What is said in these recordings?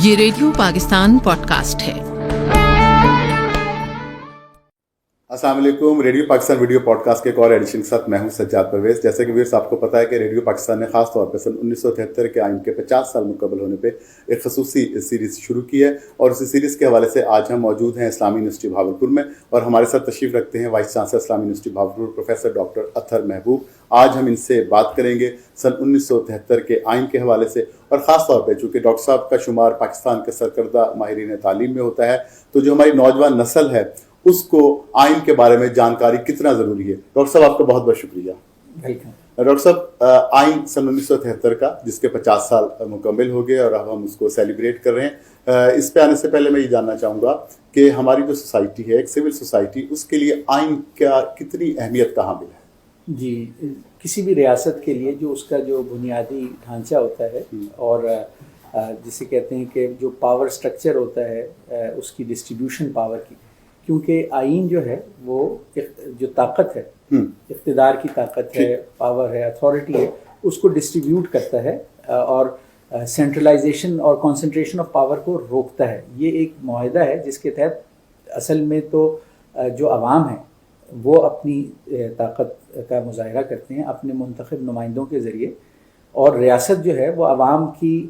یہ radio Pakistan pod cost ہے۔ السلام علیکم، radio Pakistan video podcast کے ایک اور ایڈیشن کے ساتھ میں ہوں سجاد پرویز۔ جیسے کہ ویئرس آپ کو پتہ ہے کہ ریڈیو پاکستان نے خاص طور پہ سن 1973 کے آئین کے 50 سال مکمل ہونے پہ ایک خصوصی سیریز شروع کی ہے، اور اسی سیریز کے حوالے سے آج ہم موجود ہیں اسلامی یونیورسٹی بھاولپور میں، اور ہمارے ساتھ تشریف رکھتے ہیں وائس چانسلر اسلامی یونیورسٹی بھاولپور پروفیسر ڈاکٹر اطہر محبوب۔ آج ہم ان سے بات کریں گے سن 1973 کے آئین کے حوالے سے، اور خاص طور پہ چونکہ ڈاکٹر صاحب کا شمار پاکستان کے سرکردہ ماہرین تعلیم میں ہوتا ہے، تو جو ہماری نوجوان نسل ہے اس کو آئین کے بارے میں جانکاری کتنا ضروری ہے۔ ڈاکٹر صاحب آپ کا بہت بہت شکریہ۔ ڈاکٹر صاحب، آئین سن 1973 کا جس کے 50 سال مکمل ہو گئے اور اب ہم اس کو سیلیبریٹ کر رہے ہیں، اس پہ آنے سے پہلے میں یہ جاننا چاہوں گا کہ ہماری جو سوسائٹی ہے، ایک سول سوسائٹی، اس کے لیے آئین کیا کتنی اہمیت کا حامل ہے؟ جی، کسی بھی ریاست کے لیے جو اس کا جو بنیادی ڈھانچہ ہوتا ہے اور جسے کہتے ہیں کہ جو پاور سٹرکچر ہوتا ہے اس کی ڈسٹریبیوشن پاور کی، کیونکہ آئین جو ہے وہ جو طاقت ہے، اقتدار کی طاقت ہے، پاور ہے، اتھارٹی ہے، اس کو ڈسٹریبیوٹ کرتا ہے اور سینٹرلائزیشن اور کنسنٹریشن آف پاور کو روکتا ہے۔ یہ ایک معاہدہ ہے جس کے تحت اصل میں تو جو عوام ہیں وہ اپنی طاقت کا مظاہرہ کرتے ہیں اپنے منتخب نمائندوں کے ذریعے، اور ریاست جو ہے وہ عوام کی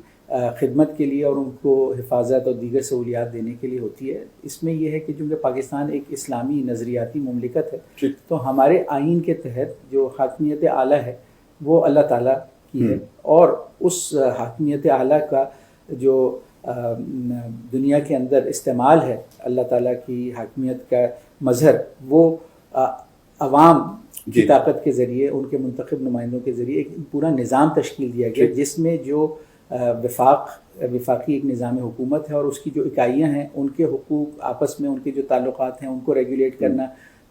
خدمت کے لیے اور ان کو حفاظت اور دیگر سہولیات دینے کے لیے ہوتی ہے۔ اس میں یہ ہے کہ چونکہ پاکستان ایک اسلامی نظریاتی مملکت ہے، تو ہمارے آئین کے تحت جو حاکمیت اعلیٰ ہے وہ اللہ تعالیٰ کی ہے، اور اس حاکمیت اعلیٰ کا جو دنیا کے اندر استعمال ہے اللہ تعالیٰ کی حاکمیت کا مظہر، وہ عوام کی طاقت کے ذریعے، ان کے منتخب نمائندوں کے ذریعے ایک پورا نظام تشکیل دیا گیا، جس میں جو وفاقی ایک نظام حکومت ہے اور اس کی جو اکائیاں ہیں ان کے حقوق، آپس میں ان کے جو تعلقات ہیں ان کو ریگولیٹ کرنا،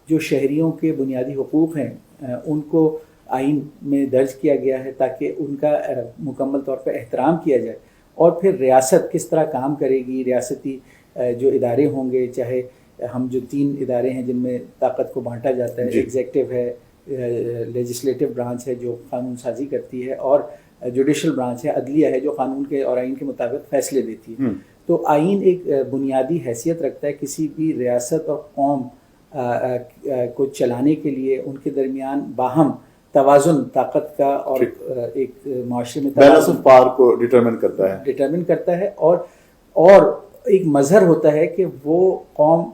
جو شہریوں کے بنیادی حقوق ہیں ان کو آئین میں درج کیا گیا ہے تاکہ ان کا مکمل طور پہ احترام کیا جائے، اور پھر ریاست کس طرح کام کرے گی، ریاستی جو ادارے ہوں گے، چاہے ہم جو 3 ادارے ہیں جن میں طاقت کو بانٹا جاتا ہے، ایگزیکٹو ہے، لیجسلیٹو برانچ ہے جو قانون سازی کرتی ہے، اور جوڈیشل برانچ ہے، عدلیہ ہے جو قانون کے اور آئین کے مطابق فیصلے دیتی ہے۔ تو آئین ایک بنیادی حیثیت رکھتا ہے کسی بھی ریاست اور قوم کو چلانے کے لیے، ان کے درمیان باہم توازن طاقت کا اور ایک معاشرے میں بیلنس آف پاور کو ڈٹرمن کرتا ہے، اور ایک مظہر ہوتا ہے کہ وہ قوم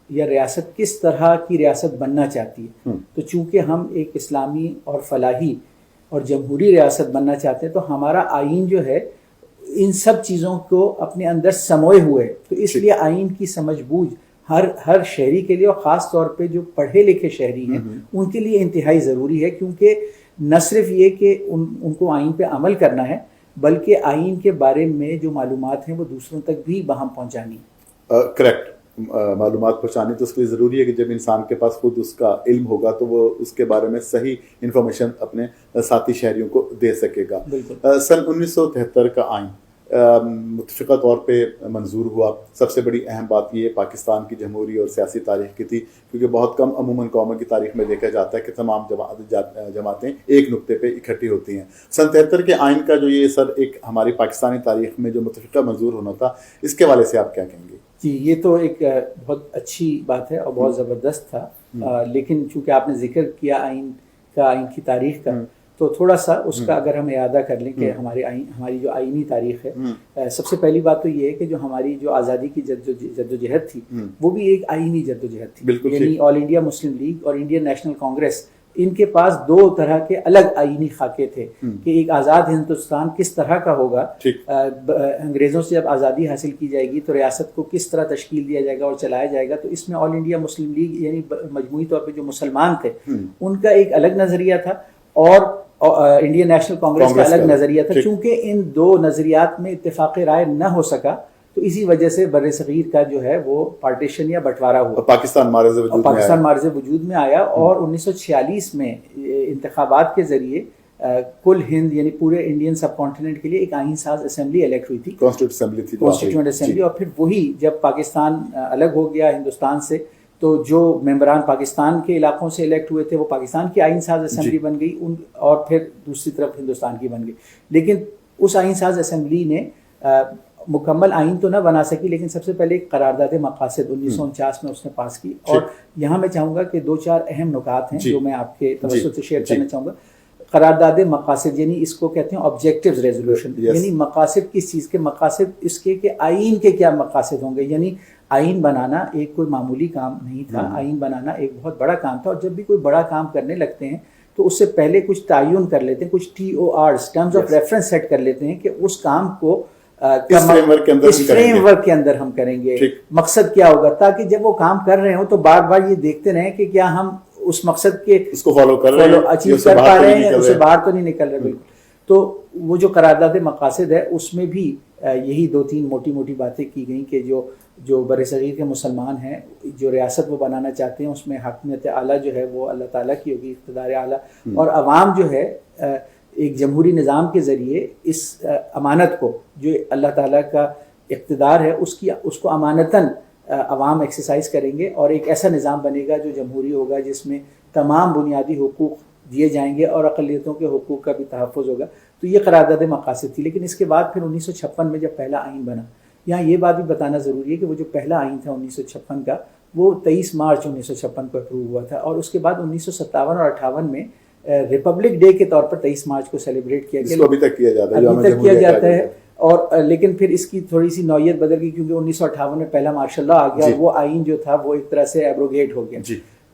یا ریاست کس طرح کی ریاست بننا چاہتی ہے۔ تو چونکہ ہم ایک اسلامی اور فلاحی اور جمہوری ریاست بننا چاہتے ہیں، تو ہمارا آئین جو ہے ان سب چیزوں کو اپنے اندر سموئے ہوئے ہے، تو اس لیے آئین کی سمجھ بوجھ ہر شہری کے لیے، اور خاص طور پہ جو پڑھے لکھے شہری ہیں ان کے لیے انتہائی ضروری ہے، کیونکہ نہ صرف یہ کہ ان کو آئین پہ عمل کرنا ہے، بلکہ آئین کے بارے میں جو معلومات ہیں وہ دوسروں تک بھی باہم پہنچانی ہے۔ کریکٹ، معلومات پہنچانی تو اس کے لیے ضروری ہے کہ جب انسان کے پاس خود اس کا علم ہوگا تو وہ اس کے بارے میں صحیح انفارمیشن اپنے ساتھی شہریوں کو دے سکے گا۔ سن 1973 کا آئین متفقہ طور پہ منظور ہوا۔ سب سے بڑی اہم بات یہ پاکستان کی جمہوری اور سیاسی تاریخ کی تھی، کیونکہ بہت کم عموماً قوموں کی تاریخ میں دیکھا جاتا ہے کہ تمام جماعتیں ایک نقطے پہ اکٹھی ہوتی ہیں۔ سن 73 کے آئین کا جو یہ ایک ہماری پاکستانی تاریخ میں جو متفقہ منظور ہونا تھا، اس کے حوالے سے آپ کیا کہیں گے؟ جی، یہ تو ایک بہت اچھی بات ہے اور بہت زبردست تھا، لیکن چونکہ آپ نے ذکر کیا آئین کی تاریخ کا، تو تھوڑا سا اس کا اگر ہم اعادہ کر لیں کہ ہماری جو آئینی تاریخ ہے، سب سے پہلی بات تو یہ ہے کہ جو ہماری جو آزادی کی جدوجہد تھی وہ بھی ایک آئینی جدوجہد تھی، یعنی آل انڈیا مسلم لیگ اور انڈین نیشنل کانگریس، ان کے پاس 2 طرح کے الگ آئینی خاکے تھے کہ ایک آزاد ہندوستان کس طرح کا ہوگا، انگریزوں سے جب آزادی حاصل کی جائے گی تو ریاست کو کس طرح تشکیل دیا جائے گا اور چلایا جائے گا۔ تو اس میں آل انڈیا مسلم لیگ یعنی مجموعی طور پہ جو مسلمان تھے ان کا ایک الگ نظریہ تھا، اور انڈین نیشنل کانگریس کا الگ نظریہ تھا۔ چونکہ ان 2 نظریات میں اتفاق رائے نہ ہو سکا تو اسی وجہ سے بر صغیر کا جو ہے وہ پارٹیشن یا بٹوارا ہوا، پاکستان معرض وجود میں آیا، اور 1946 میں انتخابات کے ذریعے کل ہند یعنی پورے انڈین سب کانٹیننٹ کے لیے ایک آئین ساز اسمبلی الیکٹ ہوئی تھی، کانسٹیٹیوئنٹ اسمبلی، اور پھر وہی جب پاکستان الگ ہو گیا ہندوستان سے تو جو ممبران پاکستان کے علاقوں سے الیکٹ ہوئے تھے وہ پاکستان کی آئین ساز اسمبلی بن گئی، اور پھر دوسری طرف ہندوستان کی بن گئی۔ لیکن اس آئین ساز اسمبلی نے مکمل آئین تو نہ بنا سکی لیکن سب سے پہلے ایک قرارداد مقاصد 1949 میں اس نے پاس کی. اور یہاں میں چاہوں گا کہ 2-4 اہم نکات ہیں جو میں آپ کے توسط سے شیئر کرنا چاہوں گا. قرارداد مقاصد یعنی اس کو کہتے ہیں آبجیکٹیوز ریزولوشن, یعنی مقاصد کس چیز کے, مقاصد اس کے کہ آئین کے کیا مقاصد ہوں گے. یعنی آئین بنانا ایک کوئی معمولی کام نہیں تھا, آئین بنانا ایک بہت بڑا کام تھا. اور جب بھی کوئی بڑا کام کرنے لگتے ہیں تو اس سے پہلے کچھ تعین کر لیتے ہیں, کچھ TORs terms of reference set کر لیتے ہیں کہ اس کام کو اس فریم ورک کے اندر ہم کریں گے, مقصد کیا ہوگا, تاکہ جب وہ کام کر رہے ہوں تو بار بار یہ دیکھتے رہیں کہ کیا ہم اس مقصد کے اس کو فالو کر رہے ہیں, اچیو کر پا رہے ہیں, اسے باہر تو نہیں نکل رہے. بالکل. تو وہ جو قرارداد مقاصد ہے اس میں بھی یہی 2-3 موٹی موٹی باتیں کی گئیں کہ جو بر صغیر کے مسلمان ہیں, جو ریاست وہ بنانا چاہتے ہیں اس میں حاکمیت اعلیٰ جو ہے وہ اللہ تعالیٰ کی ہوگی, اقتدار اعلیٰ, اور عوام جو ہے ایک جمہوری نظام کے ذریعے اس امانت کو جو اللہ تعالیٰ کا اقتدار ہے اس کو امانتاً عوام ایکسرسائز کریں گے, اور ایک ایسا نظام بنے گا جو جمہوری ہوگا جس میں تمام بنیادی حقوق دیے جائیں گے اور اقلیتوں کے حقوق کا بھی تحفظ ہوگا. تو یہ قرارداد مقاصد تھی. لیکن اس کے بعد پھر 1956 میں جب پہلا آئین بنا, یہاں یہ بات بھی بتانا ضروری ہے کہ وہ جو پہلا آئین تھا 1956 کا وہ 23 مارچ 1956 کو اپروو ہوا تھا, اور اس کے بعد 1957 اور 58 میں ریپبلک ڈے کے طور پر 23 مارچ کو سیلیبریٹ کیا گیا, ابھی تک کیا جاتا ہے. اور لیکن پھر اس کی تھوڑی سی نوعیت بدل گئی کیونکہ 1958 میں پہلا مارشل لا آ گیا, اور وہ آئین جو تھا وہ ایک طرح سے ایبروگیٹ ہو گیا.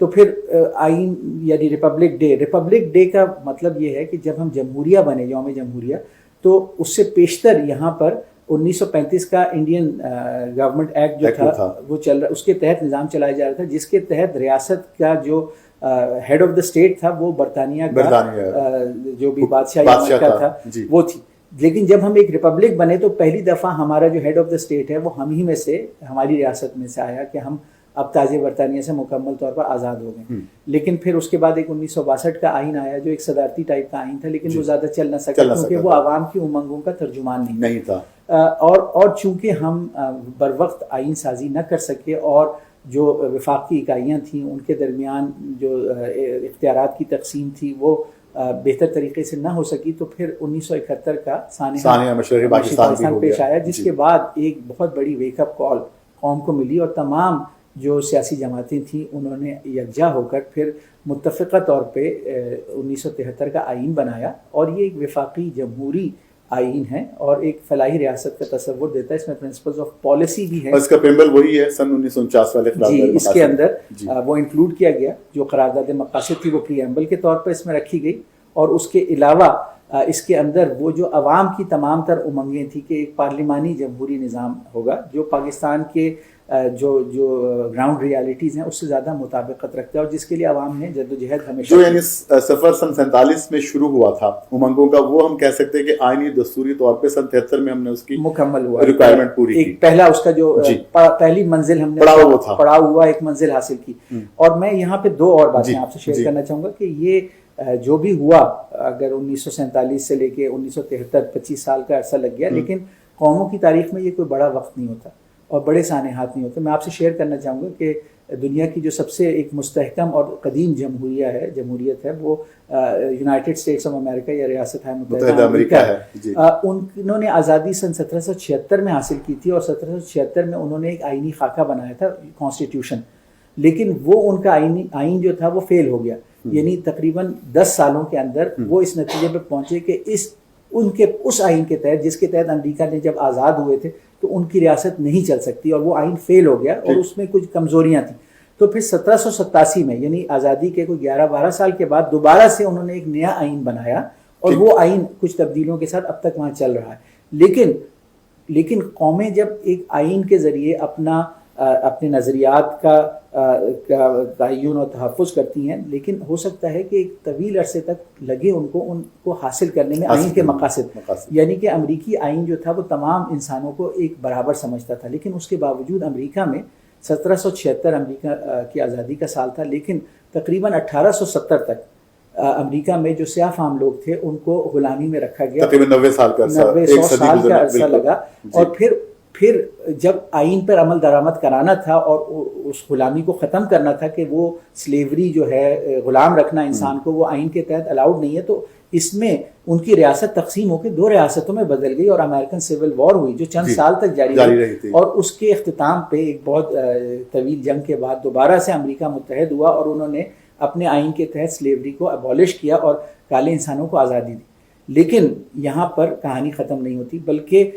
تو پھر آئین یعنی ریپبلک ڈے کا مطلب یہ ہے کہ جب ہم جمہوریہ بنے, یوم جمہوریہ, تو اس سے پیشتر یہاں پر 1935 کا انڈین گورنمنٹ ایکٹ جو تھا وہ چل رہا, اس کے تحت نظام چلایا جا رہا تھا, جس کے تحت ریاست کا جو ہیڈ آف دا اسٹیٹ تھا وہ برطانیہ کا جو بھی بادشاہ تھا وہ تھی. لیکن جب ہم ایک ریپبلک بنے تو پہلی دفعہ ہمارا جو ہیڈ آف دا اسٹیٹ ہے وہ ہم ہی میں سے, ہماری ریاست میں سے آیا کہ ہم اب تاج برطانیہ سے مکمل طور پر آزاد ہو گئے. لیکن پھر اس کے بعد ایک 1962 کا آئین آیا جو ایک صدارتی ٹائپ کا آئین تھا, لیکن وہ زیادہ چل نہ سکا کیونکہ وہ عوام کی امنگوں کا ترجمان نہیں تھا. اور چونکہ ہم بر وقت آئین سازی نہ کر سکے اور جو وفاقی اکائیاں تھیں ان کے درمیان جو اختیارات کی تقسیم تھی وہ بہتر طریقے سے نہ ہو سکی, تو پھر 1971 کا سانحہ مشرقی پاکستان پیش آیا, جس کے بعد ایک بہت بڑی ویک اپ کال قوم کو ملی, اور تمام جو سیاسی جماعتیں تھیں انہوں نے یکجا ہو کر پھر متفقہ طور پہ 1973 کا آئین بنایا, اور یہ ایک وفاقی جمہوری آئین ہے اور ایک فلاحی ریاست کا تصور دیتا ہے. اس میں پرنسپلز آف پالیسی بھی ہے, اس کا پریمبل وہی ہے سن 1949 والے قرارداد اس کے اندر وہ انکلوڈ کیا گیا. جو قرارداد مقاصد تھی وہ پریمبل کے طور پر اس میں رکھی گئی, اور اس کے علاوہ اس کے اندر وہ جو عوام کی تمام تر امنگیں تھیں کہ ایک پارلیمانی جمہوری نظام ہوگا جو پاکستان کے جو گراؤنڈ ریالٹیز ہیں اس سے زیادہ مطابقت رکھتا ہے, اور جس کے لیے عوام نے جدوجہد ہمیشہ جو یعنی سفر سن 47 میں شروع ہوا تھا امنگوں کا, وہ ہم کہہ سکتے ہیں کہ آئینی دستوری طور پہ سن 73 میں ہم نے اس کی مکمل ہوا ریکوائرمنٹ پوری کی. ایک پہلا اس کا جو پہلی منزل ہم نے پڑا ہوا ایک منزل حاصل کی. اور میں یہاں پہ 2 اور باتیں آپ سے شیئر کرنا چاہوں گا کہ یہ جو بھی ہوا, اگر 1947 سے لے کے 1973 25 سال کا عرصہ لگ گیا, لیکن قوموں کی تاریخ میں یہ کوئی بڑا وقت نہیں ہوتا اور بڑے سانحات نہیں ہوتے. میں آپ سے شیئر کرنا چاہوں گا کہ دنیا کی جو سب سے ایک مستحکم اور قدیم جمہوریت ہے وہ یونائٹڈ اسٹیٹس آف امریکہ یا ریاست متحدہ امریکہ ہے. انہوں نے آزادی سن 1776 میں حاصل کی تھی, اور 1776 میں انہوں نے ایک آئینی خاکہ بنایا تھا کانسٹیٹیوشن, لیکن وہ ان کا آئین جو تھا وہ فیل ہو گیا. یعنی تقریباً 10 سالوں کے اندر وہ اس نتیجے پہ پہنچے کہ اس آئین کے تحت جس کے تحت امریکہ نے جب آزاد ہوئے تھے تو ان کی ریاست نہیں چل سکتی, اور وہ آئین فیل ہو گیا اور اس میں کچھ کمزوریاں تھیں. تو پھر 1787 میں یعنی آزادی کے کوئی 11-12 سال کے بعد دوبارہ سے انہوں نے ایک نیا آئین بنایا, اور وہ آئین کچھ تبدیلیوں کے ساتھ اب تک وہاں چل رہا ہے. لیکن قومیں جب ایک آئین کے ذریعے اپنے نظریات کا تعین و تحفظ کرتی ہیں, لیکن ہو سکتا ہے کہ ایک طویل عرصے تک لگے ان کو حاصل کرنے میں آئین کے مقاصد. یعنی کہ امریکی آئین جو تھا وہ تمام انسانوں کو ایک برابر سمجھتا تھا, لیکن اس کے باوجود امریکہ میں 1776 امریکہ کی آزادی کا سال تھا, لیکن تقریباً 1870 تک امریکہ میں جو سیاہ فام لوگ تھے ان کو غلامی میں رکھا گیا. تقریباً 90 سال کا عرصہ لگا, اور پھر جب آئین پر عمل درآمد کرانا تھا اور اس غلامی کو ختم کرنا تھا کہ وہ سلیوری جو ہے غلام رکھنا انسان کو وہ آئین کے تحت الاؤڈ نہیں ہے، تو اس میں ان کی ریاست تقسیم ہو کے 2 ریاستوں میں بدل گئی اور امریکن سول وار ہوئی جو چند سال تک جاری رہی تھی، اور اس کے اختتام پہ ایک بہت طویل جنگ کے بعد دوبارہ سے امریکہ متحد ہوا اور انہوں نے اپنے آئین کے تحت سلیوری کو ابالش کیا اور کالے انسانوں کو آزادی دی. لیکن یہاں پر کہانی ختم نہیں ہوتی، بلکہ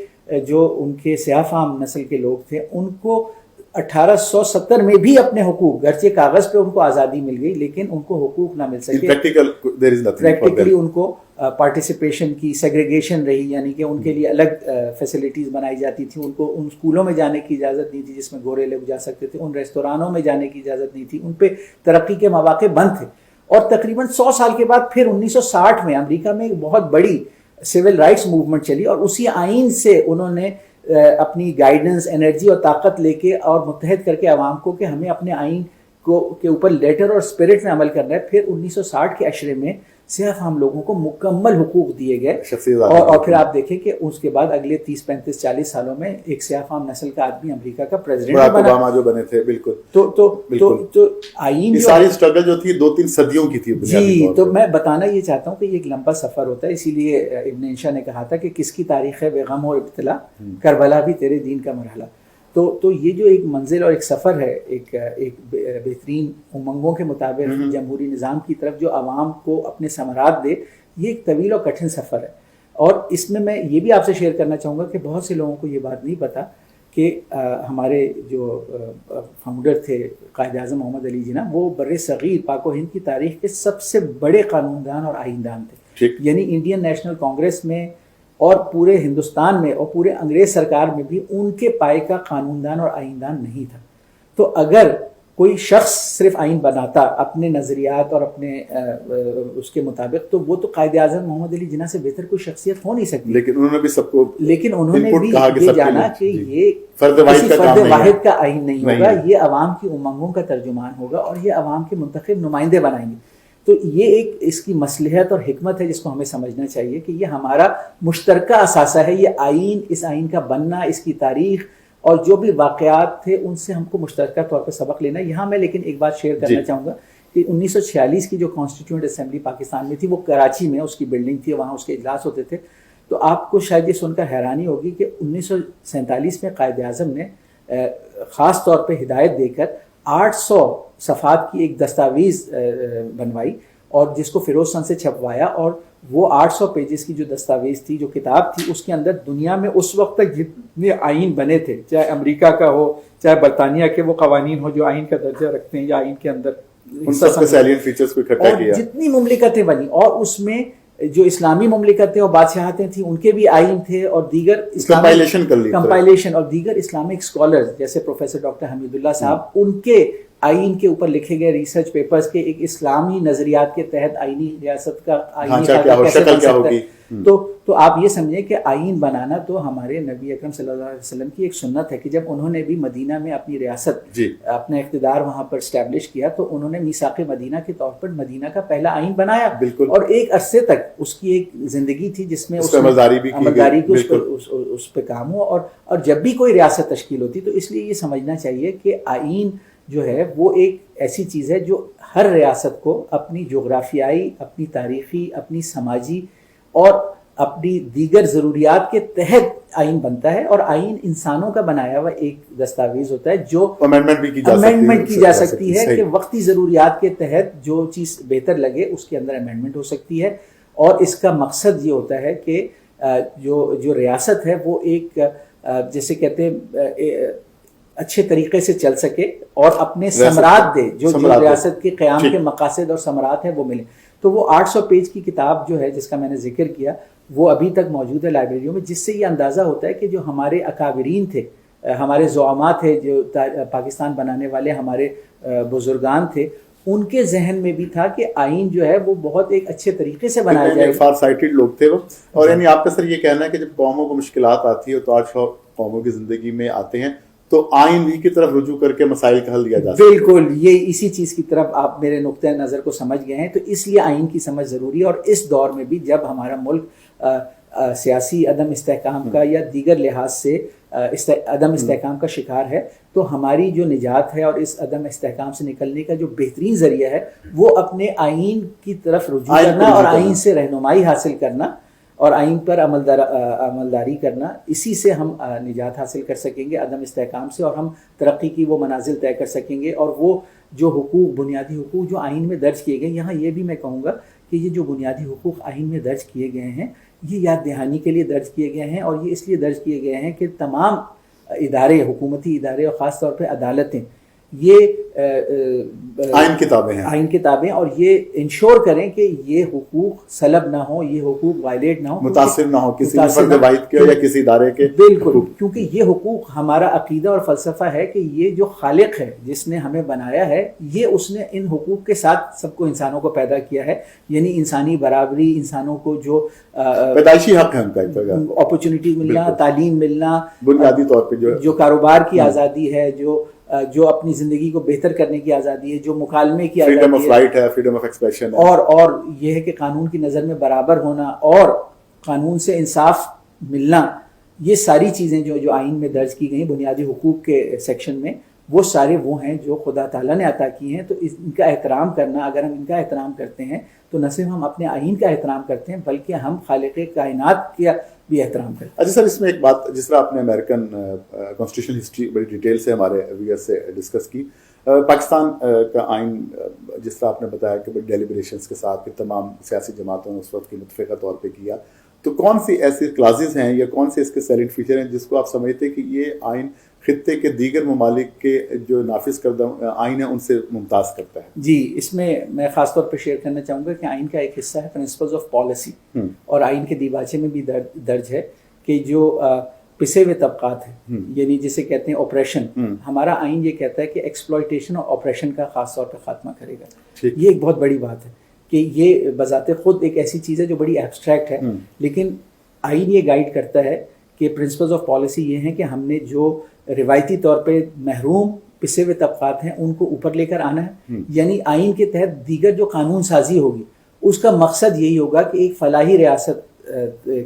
جو ان کے سیاہ فام نسل کے لوگ تھے ان کو 1870 میں بھی اپنے حقوق، گرچہ کاغذ پہ ان کو آزادی مل گئی لیکن ان کو حقوق نہ مل سکے. پریکٹیکلی ان کو پارٹیسپیشن کی سیگریگیشن رہی، یعنی کہ ان کے لیے الگ فیسلٹیز بنائی جاتی تھیں. ان کو ان اسکولوں میں جانے کی اجازت نہیں تھی جس میں گورے لوگ جا سکتے تھے، ان ریستورانوں میں جانے کی اجازت نہیں تھی، ان پہ ترقی کے مواقع بند تھے. اور تقریباً 100 سال کے بعد پھر 1960 میں امریکہ میں ایک بہت بڑی سول رائٹس موومنٹ چلی اور اسی آئین سے انہوں نے اپنی گائیڈنس، انرجی اور طاقت لے کے اور متحد کر کے عوام کو کہ ہمیں اپنے آئین کے اوپر لیٹر اور اسپرٹ میں عمل کرنا ہے. پھر 1960 کے عشرے میں سیاہ فام لوگوں کو مکمل حقوق دیے گئے اور پھر آپ دیکھیں کہ اس کے بعد اگلے 30 35 40 سالوں میں ایک سیاہ فام نسل کا آدمی امریکہ کا پریزیڈنٹ بنا جو بنے تھے. بالکل. تو آئین یہ ساری اسٹرگل جو تھی 2-3 صدیوں کی تھی. جی تو میں بتانا یہ چاہتا ہوں کہ یہ ایک لمبا سفر ہوتا ہے، اسی لیے ابن انشا نے کہا تھا کہ کس کی تاریخ ہے بے غم اور ابتلا، کربلا بھی تیرے دین کا مرحلہ. تو یہ جو ایک منزل اور ایک سفر ہے ایک بہترین امنگوں کے مطابق جمہوری نظام کی طرف جو عوام کو اپنے ثمرات دے، یہ ایک طویل اور کٹھن سفر ہے. اور اس میں یہ بھی آپ سے شیئر کرنا چاہوں گا کہ بہت سے لوگوں کو یہ بات نہیں پتہ کہ ہمارے جو فاؤنڈر تھے قائد اعظم محمد علی جناح، وہ بر صغیر پاک و ہند کی تاریخ کے سب سے بڑے قانون دان اور آئین دان تھے. یعنی انڈین نیشنل کانگریس میں اور پورے ہندوستان میں اور پورے انگریز سرکار میں بھی ان کے پائے کا قانون دان اور آئین دان نہیں تھا. تو اگر کوئی شخص صرف آئین بناتا اپنے نظریات اور اپنے اس کے مطابق، تو وہ تو قائد اعظم محمد علی جناح سے بہتر کوئی شخصیت ہو نہیں سکتی. لیکن انہوں نے بھی سب کو یہ جانا کہ یہ فرد واحد کا آئین نہیں ہوگا، یہ عوام کی امنگوں کا ترجمان ہوگا اور یہ عوام کے منتخب نمائندے بنائیں گے. تو یہ ایک اس کی مصلحت اور حکمت ہے جس کو ہمیں سمجھنا چاہیے کہ یہ ہمارا مشترکہ اثاثہ ہے. یہ آئین، اس آئین کا بننا، اس کی تاریخ اور جو بھی واقعات تھے ان سے ہم کو مشترکہ طور پر سبق لینا. یہاں میں لیکن ایک بات شیئر کرنا چاہوں گا کہ 1946 کی جو کانسٹیٹیوئنٹ اسمبلی پاکستان میں تھی وہ کراچی میں اس کی بلڈنگ تھی، وہاں اس کے اجلاس ہوتے تھے. تو آپ کو شاید یہ سن کر حیرانی ہوگی کہ 1947 میں قائد اعظم نے خاص طور پہ ہدایت دے کر 800 صفحات کی ایک دستاویز بنوائی اور جس کو فیروز سن سے چھپوایا، اور وہ 800 پیجز کی جو دستاویز تھی، جو کتاب تھی، اس کے اندر دنیا میں اس وقت تک جتنے آئین بنے تھے، چاہے امریکہ کا ہو چاہے برطانیہ کے وہ قوانین ہو جو آئین کا درجہ رکھتے ہیں یا آئین کے اندر ان سب کے سیلینٹ فیچرز کو اکٹھا کیا، جتنی مملکتیں بنی، اور اس میں جو اسلامی مملکتیں اور بادشاہتیں تھیں ان کے بھی آئین تھے اور دیگر کمپائلیشن اور دیگر اسلامک اسکالرز جیسے پروفیسر ڈاکٹر حمید اللہ صاحب، ان کے آئین کے اوپر لکھے گئے ریسرچ پیپرز کے ایک اسلامی نظریات کے تحت آئینی ریاست کا آئینی کیسے بن سکتا ہے. تو آپ یہ سمجھیں کہ آئین بنانا تو ہمارے نبی اکرم صلی اللہ علیہ وسلم کی ایک سنت ہے کہ جب انہوں نے بھی مدینہ میں اپنی ریاست اپنا اقتدار وہاں پر اسٹیبلش کیا تو انہوں نے میثاق مدینہ کے طور پر مدینہ کا پہلا آئین بنایا. اور ایک عرصے تک اس کی ایک زندگی تھی جس میں عملداری کی اس پہ کام ہوا. اور جب بھی کوئی ریاست تشکیل ہوتی تو اس لیے یہ سمجھنا چاہیے کہ آئین جو ہے وہ ایک ایسی چیز ہے جو ہر ریاست کو اپنی جغرافیائی، اپنی تاریخی، اپنی سماجی اور اپنی دیگر ضروریات کے تحت آئین بنتا ہے. اور آئین انسانوں کا بنایا ہوا ایک دستاویز ہوتا ہے جو امینڈمنٹ کی جا سکتی ہے کہ وقتی ضروریات کے تحت جو چیز بہتر لگے اس کے اندر امینڈمنٹ ہو سکتی ہے. اور اس کا مقصد یہ ہوتا ہے کہ جو ریاست ہے وہ ایک جیسے کہتے ہیں اچھے طریقے سے چل سکے اور اپنے ثمرات دے، جو ریاست کے قیام کے مقاصد اور ثمرات ہیں وہ ملیں. تو وہ 800 پیج کی کتاب جو ہے جس کا میں نے ذکر کیا وہ ابھی تک موجود ہے لائبریریوں میں، جس سے یہ اندازہ ہوتا ہے کہ جو ہمارے اکابرین تھے، ہمارے زعماء تھے، جو پاکستان بنانے والے ہمارے بزرگان تھے، ان کے ذہن میں بھی تھا کہ آئین جو ہے وہ بہت ایک اچھے طریقے سے بنایا جائے. فار سائٹڈ لوگ تھے وہ. اور یعنی آپ کا سر یہ کہنا ہے کہ جب قوموں کو مشکلات آتی ہے تو آج قوموں کی زندگی میں آتے ہیں تو آئین ہی کی طرف رجوع کر کے مسائل کا حل دیا جا سکتا ہے. بالکل، یہ اسی چیز کی طرف آپ میرے نقطۂ نظر کو سمجھ گئے ہیں. تو اس لیے آئین کی سمجھ ضروری ہے. اور اس دور میں بھی جب ہمارا ملک سیاسی عدم استحکام کا یا دیگر لحاظ سے عدم استحکام کا شکار ہے، تو ہماری جو نجات ہے اور اس عدم استحکام سے نکلنے کا جو بہترین ذریعہ ہے وہ اپنے آئین کی طرف رجوع کرنا اور آئین سے رہنمائی حاصل کرنا اور آئین پر عملداری کرنا. اسی سے ہم نجات حاصل کر سکیں گے عدم استحکام سے، اور ہم ترقی کی وہ منازل طے کر سکیں گے. اور وہ جو حقوق، بنیادی حقوق جو آئین میں درج کیے گئے، یہاں یہ بھی میں کہوں گا کہ یہ جو بنیادی حقوق آئین میں درج کیے گئے ہیں یہ یاد دہانی کے لیے درج کیے گئے ہیں، اور یہ اس لیے درج کیے گئے ہیں کہ تمام ادارے، حکومتی ادارے اور خاص طور پہ عدالتیں یہ آئین کتابیں اور یہ انشور کریں کہ یہ حقوق سلب نہ ہو، یہ حقوق وائلیٹ نہ ہو، متاثر نہ ہو کسی فرد واحد کے یا کسی ادارے کے. بالکل، کیونکہ یہ حقوق ہمارا عقیدہ اور فلسفہ ہے کہ یہ جو خالق ہے جس نے ہمیں بنایا ہے، یہ اس نے ان حقوق کے ساتھ سب کو، انسانوں کو پیدا کیا ہے. یعنی انسانی برابری، انسانوں کو جو پیدائشی حق ہے ان کا، اپرچونٹی ملنا، تعلیم ملنا، بنیادی طور پہ جو کاروبار کی آزادی ہے، جو اپنی زندگی کو بہتر کرنے کی آزادی ہے، جو مکالمے کی آزادی ہے، فریڈم آف رائٹ ہے، فریڈم آف ایکسپریشن ہے، اور یہ ہے کہ قانون کی نظر میں برابر ہونا اور قانون سے انصاف ملنا. یہ ساری چیزیں جو آئین میں درج کی گئی بنیادی حقوق کے سیکشن میں، وہ سارے وہ ہیں جو خدا تعالیٰ نے عطا کی ہیں. تو ان کا احترام کرنا، اگر ہم ان کا احترام کرتے ہیں تو نہ صرف ہم اپنے آئین کا احترام کرتے ہیں بلکہ ہم خالق کائنات کا بھی احترام کرتے ہیں. اچھا سر، اس میں ایک بات، جس طرح آپ نے امریکن کانسٹیٹیوشنل ہسٹری بڑی ڈیٹیل سے ہمارے ویئر سے ڈسکس کی، پاکستان کا آئین جس طرح آپ نے بتایا کہ بڑی ڈیلیبریشنس کے ساتھ کہ تمام سیاسی جماعتوں نے اس وقت کی متفقہ طور پہ کیا، تو کون سی ایسی کلازز ہیں یا کون سے اس کے سیلنٹ فیچر ہیں جس کو آپ سمجھتے کہ یہ آئین خطے کے دیگر ممالک کے جو نافذ کردہ آئین ہیں ان سے ممتاز کرتا ہے؟ جی، اس میں خاص طور پہ شیئر کرنا چاہوں گا کہ آئین کا ایک حصہ ہے پرنسپلز آف پالیسی، اور آئین کے دیباچے میں بھی درج ہے کہ جو پسے ہوئے طبقات ہیں، یعنی جسے کہتے ہیں آپریشن، ہمارا آئین یہ کہتا ہے کہ ایکسپلائٹیشن اور آپریشن کا خاص طور پہ خاتمہ کرے گا. یہ ایک بہت بڑی بات ہے کہ یہ بذات خود ایک ایسی چیز ہے جو بڑی ایبسٹریکٹ ہے، لیکن آئین یہ گائیڈ کرتا ہے کہ پرنسپلز آف پالیسی یہ ہیں کہ ہم نے جو روایتی طور پہ محروم پسے ہوئے طبقات ہیں ان کو اوپر لے کر آنا ہے. یعنی آئین کے تحت دیگر جو قانون سازی ہوگی اس کا مقصد یہی ہوگا کہ ایک فلاحی ریاست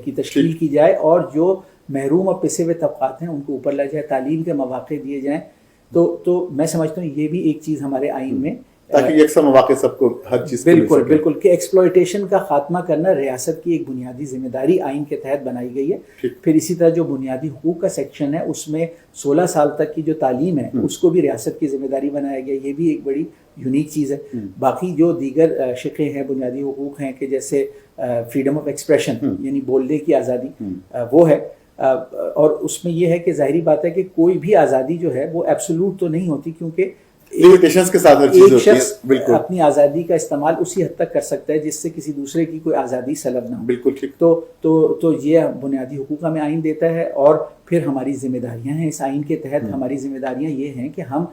کی تشکیل کی جائے اور جو محروم اور پسے ہوئے طبقات ہیں ان کو اوپر لایا جائے، تعلیم کے مواقع دیے جائیں. تو میں سمجھتا ہوں یہ بھی ایک چیز ہمارے آئین میں، تاکہ یکساں مواقع سب کو ہر چیز بالکل کہ ایکسپلائٹیشن کا خاتمہ کرنا ریاست کی ایک بنیادی ذمہ داری آئین کے تحت بنائی گئی ہے. پھر اسی طرح جو بنیادی حقوق کا سیکشن ہے اس میں 16 سال تک کی جو تعلیم ہے اس کو بھی ریاست کی ذمہ داری بنایا گیا. یہ بھی ایک بڑی یونیک چیز ہے. باقی جو دیگر شقیں ہیں، بنیادی حقوق ہیں کہ جیسے فریڈم آف ایکسپریشن یعنی بولنے کی آزادی، وہ ہے. اور اس میں یہ ہے کہ ظاہری بات ہے کہ کوئی بھی آزادی جو ہے وہ ایبسولوٹ تو نہیں ہوتی، کیونکہ کے ساتھ ہر چیز ایک ہوتی ہے. شخص اپنی آزادی کا استعمال اسی حد تک کر سکتا ہے جس سے کسی دوسرے کی کوئی آزادی سلب نہ ہو. بالکل ٹھیک. تو یہ بنیادی حقوق ہمیں آئین دیتا ہے. اور پھر ہماری ذمہ داریاں ہیں اس آئین کے تحت. ہماری ذمہ داریاں یہ ہیں کہ ہم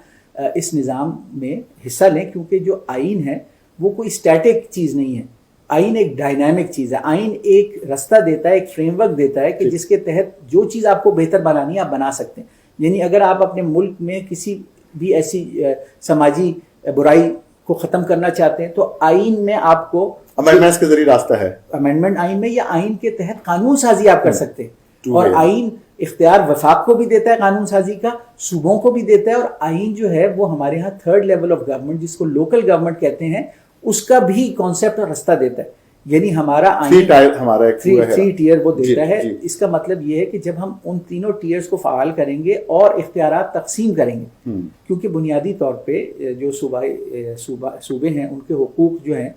اس نظام میں حصہ لیں، کیونکہ جو آئین ہے وہ کوئی اسٹیٹک چیز نہیں ہے. آئین ایک ڈائنامک چیز ہے. آئین ایک رستہ دیتا ہے، ایک فریم ورک دیتا ہے کہ جس کے تحت جو چیز آپ کو بہتر بنانی ہے آپ بنا سکتے ہیں. یعنی اگر آپ اپنے ملک میں کسی بھی ایسی سماجی برائی کو ختم کرنا چاہتے ہیں تو آئین میں آپ کو امینڈمنٹس کے ذریعے راستہ ہے. امینڈمنٹ آئین میں یا آئین کے تحت قانون سازی آپ کر سکتے ہیں. اور آئین اختیار وفاق کو بھی دیتا ہے قانون سازی کا، صوبوں کو بھی دیتا ہے. اور آئین جو ہے وہ ہمارے ہاں 3rd لیول آف گورنمنٹ جس کو لوکل گورنمنٹ کہتے ہیں اس کا بھی کانسیپٹ اور رستہ دیتا ہے. یعنی ہمارا آئین 3 ٹیئر وہ دیتا ہے. اس کا مطلب یہ ہے کہ جب ہم ان تینوں ٹیئرز کو فعال کریں گے اور اختیارات تقسیم کریں گے، کیونکہ بنیادی طور پہ جو صوبے ہیں ان کے حقوق جو ہیں،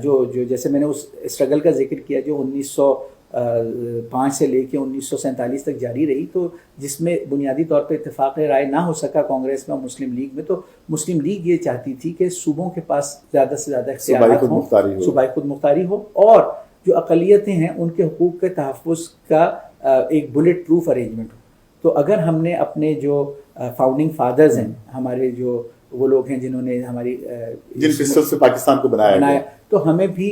جو جیسے میں نے اس اسٹرگل کا ذکر کیا جو 1905 سے لے کے 1947 تک جاری رہی، تو جس میں بنیادی طور پہ اتفاق رائے نہ ہو سکا کانگریس میں اور مسلم لیگ میں. تو مسلم لیگ یہ چاہتی تھی کہ صوبوں کے پاس زیادہ سے زیادہ اختیارات ہوں، صوبائی خود مختاری ہو، اور جو اقلیتیں ہیں ان کے حقوق کے تحفظ کا ایک بلٹ پروف ارینجمنٹ ہو. تو اگر ہم نے اپنے جو فاؤنڈنگ فادرز ہیں، ہمارے جو وہ لوگ ہیں جنہوں نے ہماری جن پسٹل سے پاکستان کو بنایا، تو ہمیں بھی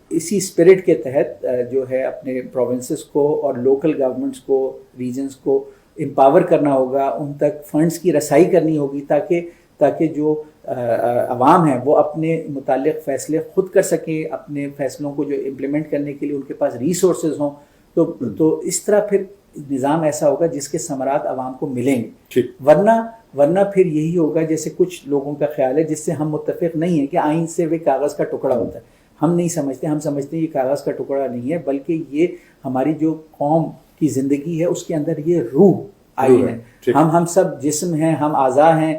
اسی اسپرٹ کے تحت جو ہے اپنے پروونسز کو اور لوکل گورنمنٹس کو، ریجنز کو امپاور کرنا ہوگا، ان تک فنڈز کی رسائی کرنی ہوگی تاکہ جو عوام ہیں وہ اپنے متعلق فیصلے خود کر سکیں، اپنے فیصلوں کو جو امپلیمنٹ کرنے کے لیے ان کے پاس ریسورسز ہوں. تو اس طرح پھر نظام ایسا ہوگا جس کے ثمرات عوام کو ملیں گے. ٹھیک. ورنہ پھر یہی ہوگا جیسے کچھ لوگوں کا خیال ہے جس سے ہم متفق نہیں ہیں کہ آئین سے وہ کاغذ کا ٹکڑا ہوتا ہے. ہم نہیں سمجھتے، ہم سمجھتے ہیں یہ کاغذ کا ٹکڑا نہیں ہے، بلکہ یہ ہماری جو قوم کی زندگی ہے اس کے اندر یہ روح آئین ہے. ہم سب جسم ہیں، ہم اعضاء ہیں،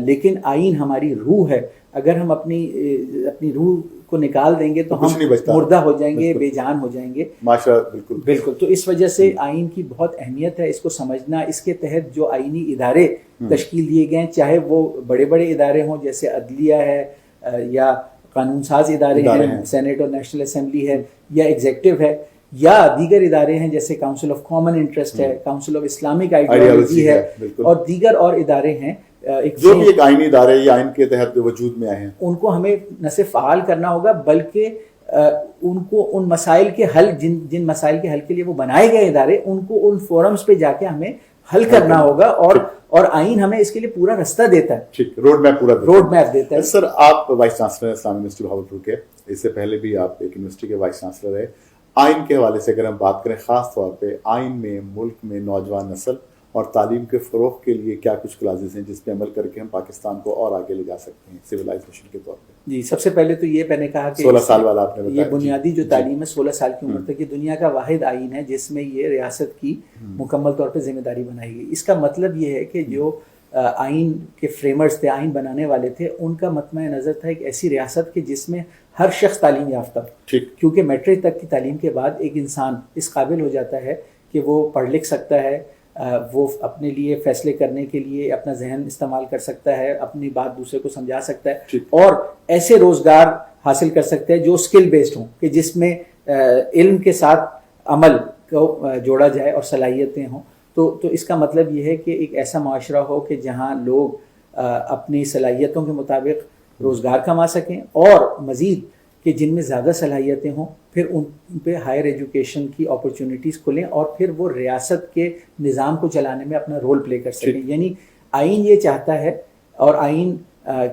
لیکن آئین ہماری روح ہے. اگر ہم اپنی روح کو نکال دیں گے تو ہم مردہ ہو جائیں گے، بے جان ہو جائیں گے. بالکل. تو اس وجہ سے آئین کی بہت اہمیت ہے، اس کو سمجھنا. اس کے تحت جو آئینی ادارے تشکیل دیے گئے ہیں، چاہے وہ بڑے بڑے ادارے ہوں جیسے عدلیہ ہے یا قانون ساز ادارے ہیں، سینیٹ اور نیشنل اسمبلی ہے، یا ایگزیکٹو ہے، یا دیگر ادارے ہیں جیسے کاؤنسل آف کامن انٹرسٹ ہے، کاؤنسل آف اسلامک آئیڈیالوجی ہے، اور دیگر اور ادارے ہیں جو بھی ایک آئینی ادارے یا آئین کے تحت وجود میں آئے ہیں. ان کو ہمیں نہ صرف فعال کرنا ہوگا بلکہ ان کو ان مسائل کے حل جن مسائل کے حل کے لیے وہ بنائے گئے ادارے، ان کو ان فورمز پہ جا کے ہمیں حل کرنا ہوگا. اور آئین ہمیں اس کے لیے پورا رستہ دیتا ہے. ٹھیک. روڈ میپ دیتا ہے. سر آپ وائس چانسلر اسلامی یونیورسٹی بہاولپور کے، اس سے پہلے بھی آپ ایک یونیورسٹی کے وائس چانسلر رہے. آئین کے حوالے سے اگر ہم بات کریں، خاص طور پہ آئین میں ملک میں نوجوان نسل اور تعلیم کے فروغ کے لیے کیا کچھ کلازز ہیں جس پہ عمل کر کے ہم پاکستان کو اور آگے لے جا سکتے ہیں سویلائزیشن کے طور پہ؟ جی، سب سے پہلے تو یہ میں نے کہا کہ 16 سال والا آپ نے بتایا، یہ بنیادی جو تعلیم ہے 16 سال کی عمر تک، یہ دنیا کا واحد آئین ہے جس میں یہ ریاست کی مکمل طور پہ ذمہ داری بنائی گئی. اس کا مطلب یہ ہے کہ جو آئین کے فریمرز تھے، آئین بنانے والے تھے، ان کا مطمع نظر تھا ایک ایسی ریاست کہ جس میں ہر شخص تعلیم یافتہ ہو. کیونکہ میٹرک تک کی تعلیم کے بعد ایک انسان اس قابل ہو جاتا ہے کہ وہ پڑھ لکھ سکتا ہے، وہ اپنے لیے فیصلے کرنے کے لیے اپنا ذہن استعمال کر سکتا ہے، اپنی بات دوسرے کو سمجھا سکتا ہے، اور ایسے روزگار حاصل کر سکتے ہیں جو اسکل بیسڈ ہوں، کہ جس میں علم کے ساتھ عمل کو جوڑا جائے اور صلاحیتیں ہوں. تو اس کا مطلب یہ ہے کہ ایک ایسا معاشرہ ہو کہ جہاں لوگ اپنی صلاحیتوں کے مطابق روزگار کما سکیں، اور مزید کہ جن میں زیادہ صلاحیتیں ہوں پھر ان پہ ہائر ایجوکیشن کی اپرچونیٹیز کھلیں، اور پھر وہ ریاست کے نظام کو چلانے میں اپنا رول پلے کر سکیں. یعنی آئین یہ چاہتا ہے، اور آئین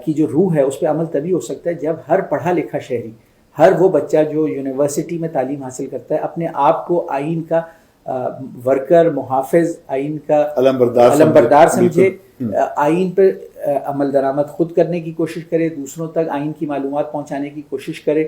کی جو روح ہے اس پہ عمل تبھی ہو سکتا ہے جب ہر پڑھا لکھا شہری، ہر وہ بچہ جو یونیورسٹی میں تعلیم حاصل کرتا ہے، اپنے آپ کو آئین کا ورکر، محافظ، آئین کا علمبردار سمجھے، آئین پر عمل درآمد خود کرنے کی کوشش کرے، دوسروں تک آئین کی معلومات پہنچانے کی کوشش کرے.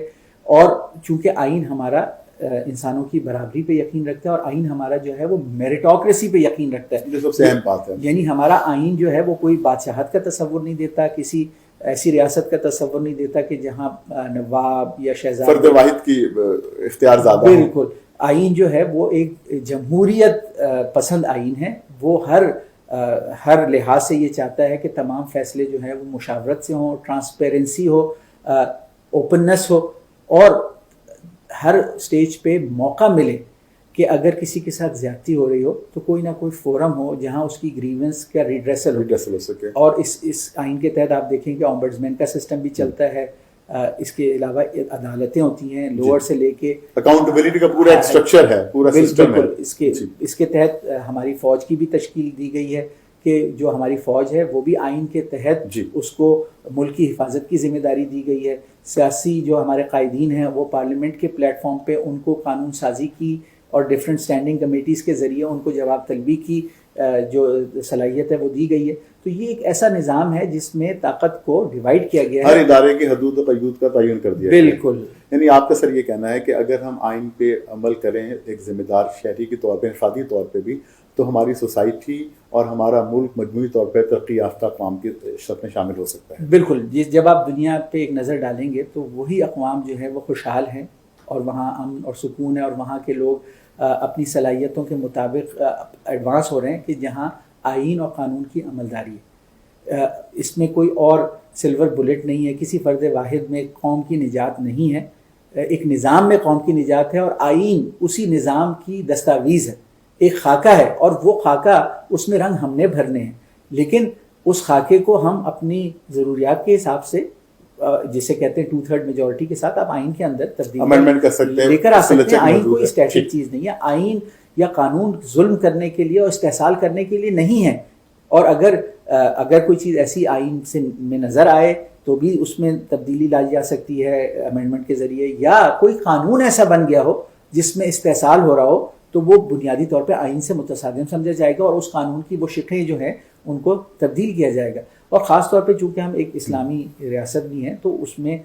اور چونکہ آئین ہمارا انسانوں کی برابری پہ یقین رکھتا ہے، اور آئین ہمارا جو ہے وہ میریٹوکریسی پہ یقین رکھتا ہے. جو سب سے اہم بات ہے، یعنی ہمارا آئین جو ہے وہ کوئی بادشاہت کا تصور نہیں دیتا، کسی ایسی ریاست کا تصور نہیں دیتا کہ جہاں نواب یا شہزادے، فرد واحد کی اختیار زیادہ. بالکل. آئین جو ہے وہ ایک جمہوریت پسند آئین ہے. وہ ہر لحاظ سے یہ چاہتا ہے کہ تمام فیصلے جو ہیں وہ مشاورت سے ہوں، ٹرانسپیرنسی ہو، اوپننس ہو، اور ہر سٹیج پہ موقع ملے کہ اگر کسی کے ساتھ زیادتی ہو رہی ہو تو کوئی نہ کوئی فورم ہو جہاں اس کی گریونس کا ریڈریسل ہو سکے. اور اس آئین کے تحت آپ دیکھیں کہ اومبڈسمین کا سسٹم بھی چلتا ہے. اس کے علاوہ عدالتیں ہوتی ہیں، لوور سے لے کے اکاؤنٹیبلٹی کا پورا ایک سٹرکچر ہے، پورا سسٹم ہے. اس کے تحت ہماری فوج کی بھی تشکیل دی گئی ہے کہ جو ہماری فوج ہے وہ بھی آئین کے تحت اس کو ملک کی حفاظت کی ذمہ داری دی گئی ہے. سیاسی جو ہمارے قائدین ہیں وہ پارلیمنٹ کے پلیٹ فارم پہ ان کو قانون سازی کی اور ڈفرینٹ اسٹینڈنگ کمیٹیز کے ذریعے ان کو جواب طلبی کی جو صلاحیت ہے وہ دی گئی ہے. تو یہ ایک ایسا نظام ہے جس میں طاقت کو ڈیوائڈ کیا گیا ہے، ہر ادارے کی حدود و قیود کا تعین کر دیا. بالکل. یعنی آپ کا سر یہ کہنا ہے کہ اگر ہم آئین پہ عمل کریں ایک ذمہ دار شہری کے طور پہ، انفرادی طور پہ بھی، تو ہماری سوسائٹی اور ہمارا ملک مجموعی طور پہ ترقی یافتہ اقوام کی شرط میں شامل ہو سکتا ہے. بالکل. جب آپ دنیا پہ ایک نظر ڈالیں گے تو وہی اقوام جو ہے وہ خوشحال ہیں، اور وہاں امن اور سکون ہے، اور وہاں کے لوگ اپنی صلاحیتوں کے مطابق ایڈوانس ہو رہے ہیں کہ جہاں آئین اور قانون کی عملداری ہے. اس میں کوئی اور سلور بلٹ نہیں ہے، کسی فرد واحد میں قوم کی نجات نہیں ہے. ایک نظام میں قوم کی نجات ہے، اور آئین اسی نظام کی دستاویز ہے، ایک خاکہ ہے، اور وہ خاکہ اس میں رنگ ہم نے بھرنے ہیں. لیکن اس خاکے کو ہم اپنی ضروریات کے حساب سے، جسے کہتے ہیں 2/3 میجورٹی کے ساتھ، آپ آئین کے اندر تبدیلی کر سکتے ہیں، لے کر آ سکتے ہیں. آئین کوئی اسٹیٹک چیز نہیں ہے. آئین یا قانون ظلم کرنے کے لیے اور استحصال کرنے کے لیے نہیں ہے. اور اگر کوئی چیز ایسی آئین سے میں نظر آئے تو بھی اس میں تبدیلی لائی جا سکتی ہے امینڈمنٹ کے ذریعے، یا کوئی قانون ایسا بن گیا ہو جس میں استحصال ہو رہا ہو تو وہ بنیادی طور پہ آئین سے متصادم سمجھا جائے گا اور اس قانون کی وہ شقیں جو ہیں ان کو تبدیل کیا جائے گا. اور خاص طور پہ چونکہ ہم ایک اسلامی ریاست بھی ہیں تو اس میں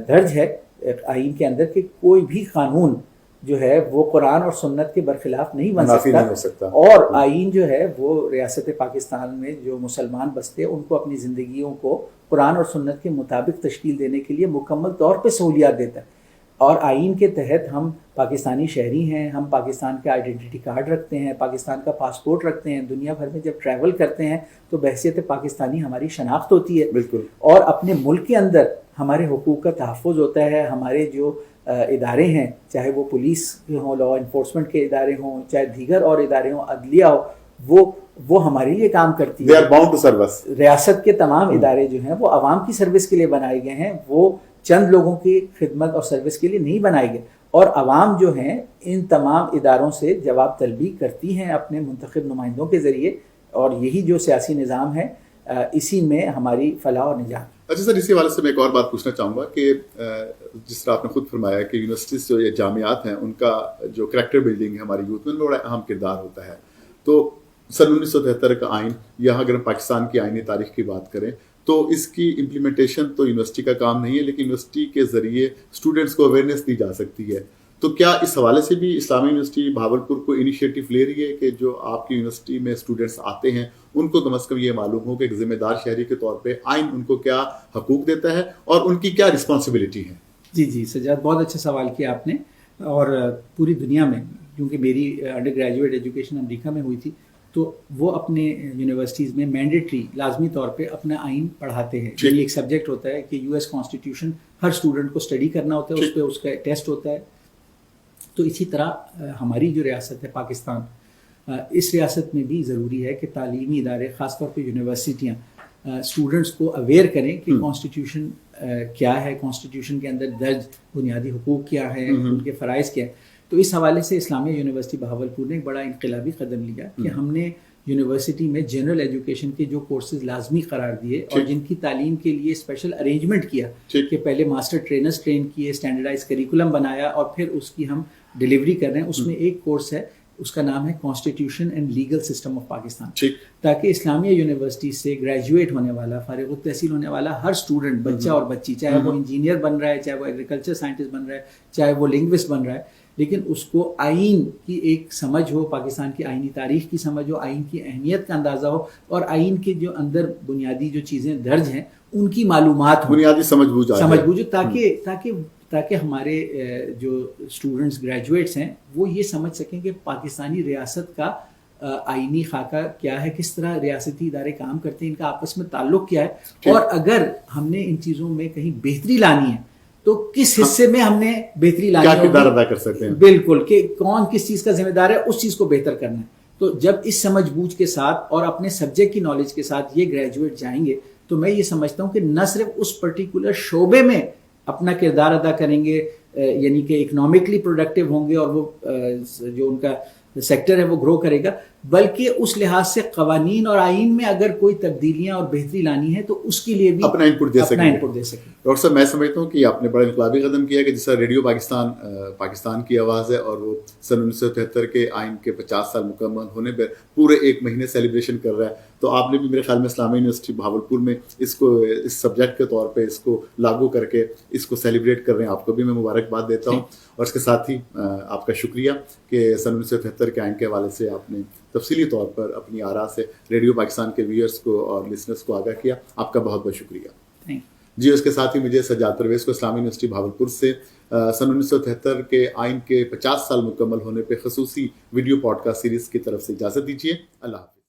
درج ہے آئین کے اندر کہ کوئی بھی قانون جو ہے وہ قرآن اور سنت کے برخلاف نہیں بن سکتا. اور آئین جو ہے وہ ریاست پاکستان میں جو مسلمان بستے ان کو اپنی زندگیوں کو قرآن اور سنت کے مطابق تشکیل دینے کے لیے مکمل طور پہ سہولیات دیتا ہے. اور آئین کے تحت ہم پاکستانی شہری ہیں, ہم پاکستان کے آئیڈینٹی کارڈ رکھتے ہیں, پاکستان کا پاسپورٹ رکھتے ہیں. دنیا بھر میں جب ٹریول کرتے ہیں تو بحیثیت پاکستانی ہماری شناخت ہوتی ہے. بالکل. اور اپنے ملک کے اندر ہمارے حقوق کا تحفظ ہوتا ہے. ہمارے جو ادارے ہیں, چاہے وہ پولیس ہوں, لا انفورسمنٹ کے ادارے ہوں, چاہے دیگر اور ادارے ہوں, عدلیہ ہو, وہ ہمارے لیے کام کرتی ہے. ریاست کے تمام ادارے جو ہیں وہ عوام کی سروس کے لیے بنائے گئے ہیں, وہ چند لوگوں کی خدمت اور سروس کے لیے نہیں بنائے گئے. اور عوام جو ہیں ان تمام اداروں سے جواب طلبی کرتی ہیں اپنے منتخب نمائندوں کے ذریعے, اور یہی جو سیاسی نظام ہے اسی میں ہماری فلاح و نجات. اچھا سر, اسی حوالے سے میں ایک اور بات پوچھنا چاہوں گا کہ جس طرح آپ نے خود فرمایا کہ یونیورسٹیز جو یہ جامعات ہیں ان کا جو کریکٹر بلڈنگ ہے ہماری یوتھ میں بڑا اہم کردار ہوتا ہے. تو سن 1973 کا آئین, یہاں اگر ہم پاکستان کی آئینی تاریخ کی بات کریں تو اس کی امپلیمنٹیشن تو یونیورسٹی کا کام نہیں ہے, لیکن یونیورسٹی کے ذریعے اسٹوڈنٹس کو اویئرنیس دی جا سکتی ہے. تو کیا اس حوالے سے بھی اسلامی یونیورسٹی بھاولپور کو انیشیٹو لے رہی ہے کہ جو آپ کی یونیورسٹی میں اسٹوڈنٹس آتے ہیں ان کو کم از کم یہ معلوم ہو کہ ایک ذمہ دار شہری کے طور پہ آئین ان کو کیا حقوق دیتا ہے اور ان کی کیا رسپانسبلٹی ہے؟ جی سجاد, بہت اچھا سوال کیا آپ نے. اور پوری دنیا میں, کیونکہ میری انڈر گریجویٹ ایجوکیشن امریکہ میں ہوئی تھی, تو وہ اپنے یونیورسٹیز میں مینڈیٹری لازمی طور پہ اپنا آئین پڑھاتے ہیں. یہ ایک سبجیکٹ ہوتا ہے کہ یو ایس کانسٹیٹیوشن ہر اسٹوڈنٹ کو اسٹڈی کرنا ہوتا ہے, اس پہ اس کا ٹیسٹ ہوتا ہے. تو اسی طرح ہماری جو ریاست ہے پاکستان, اس ریاست میں بھی ضروری ہے کہ تعلیمی ادارے خاص طور پہ یونیورسٹیاں اسٹوڈنٹس کو اویئر کریں کہ کانسٹیٹیوشن کیا ہے, کانسٹیٹیوشن کے اندر درج بنیادی حقوق کیا ہیں, ان کے فرائض کیا ہیں. تو اس حوالے سے اسلامیہ یونیورسٹی بہاولپور نے ایک بڑا انقلابی قدم لیا کہ ہم نے یونیورسٹی میں جنرل ایجوکیشن کے جو کورسز لازمی قرار دیے اور جن کی تعلیم کے لیے اسپیشل ارینجمنٹ کیا کہ پہلے ماسٹر ٹرینرز ٹرین کیے, اسٹینڈرڈائز کریکولم بنایا اور پھر اس کی ہم ڈلیوری کر رہے ہیں. اس میں ایک کورس ہے, اس کا نام ہے constitution and legal system of Pakistan, تاکہ اسلامیہ یونیورسٹی سے گریجویٹ ہونے والا, فارغ التحصیل ہونے والا ہر اسٹوڈنٹ, بچہ اور بچی, چاہے وہ انجینئر بن رہا ہے, چاہے وہ ایگریکلچر سائنٹسٹ بن رہا ہے, چاہے وہ لنگوسٹ بن رہا ہے, لیکن اس کو آئین کی ایک سمجھ ہو, پاکستان کی آئینی تاریخ کی سمجھ ہو, آئین کی اہمیت کا اندازہ ہو, اور آئین کے جو اندر بنیادی جو چیزیں درج ہیں ان کی معلومات ہوں, بنیادی سمجھ بوجھ, تاکہ ہمارے جو اسٹوڈنٹس گریجویٹس ہیں وہ یہ سمجھ سکیں کہ پاکستانی ریاست کا آئینی خاکہ کیا ہے, کس طرح ریاستی ادارے کام کرتے ہیں, ان کا آپس میں تعلق کیا ہے, اور اگر ہم نے ان چیزوں میں کہیں بہتری لانی ہے تو کس حصے میں ہم نے بہتری لانی ہے, کیا کردار ادا کر سکتے ہیں. بالکل, کہ کون کس چیز کا ذمہ دار ہے, اس چیز کو بہتر کرنا ہے. تو جب اس سمجھ بوجھ کے ساتھ اور اپنے سبجیکٹ کی نالج کے ساتھ یہ گریجویٹ جائیں گے تو میں یہ سمجھتا ہوں کہ نہ صرف اس پرٹیکولر شعبے میں اپنا کردار ادا کریں گے, یعنی کہ اکنامکلی پروڈکٹیو ہوں گے اور وہ جو ان کا سیکٹر ہے وہ گرو کرے گا, بلکہ اس لحاظ سے قوانین اور آئین میں اگر کوئی تبدیلیاں اور بہتری لانی ہے تو اس کے لیے بھی اپنا انپٹ دے سکیں. ڈاکٹر صاحب, میں سمجھتا ہوں کہ آپ نے بڑا انقلابی قدم کیا کہ جس طرح ریڈیو پاکستان کی آواز ہے, اور وہ سن 1973 کے آئین کے 50 سال مکمل ہونے پہ پورے ایک مہینے سیلیبریشن کر رہا ہے, تو آپ نے بھی میرے خیال میں اسلامیہ یونیورسٹی بہاولپور میں اس کو اس سبجیکٹ کے طور پہ اس کو لاگو کر کے اس کو سیلیبریٹ کر رہے ہیں. آپ کو بھی میں مبارکباد دیتا ہوں, اور اس کے ساتھ ہی آپ کا شکریہ کہ سن 1973 کے آئین کے حوالے سے آپ نے تفصیلی طور پر اپنی آراء سے ریڈیو پاکستان کے ویئرس کو اور لسنرس کو آگاہ کیا. آپ کا بہت بہت شکریہ. جی, اس کے ساتھ ہی مجھے سجاد پرویز کو اسلامی یونیورسٹی بہاولپور سے سن 1973 کے آئین کے 50 سال مکمل ہونے پہ خصوصی ویڈیو پوڈ کاسٹ سیریز کی طرف سے اجازت دیجیے. اللہ حافظ.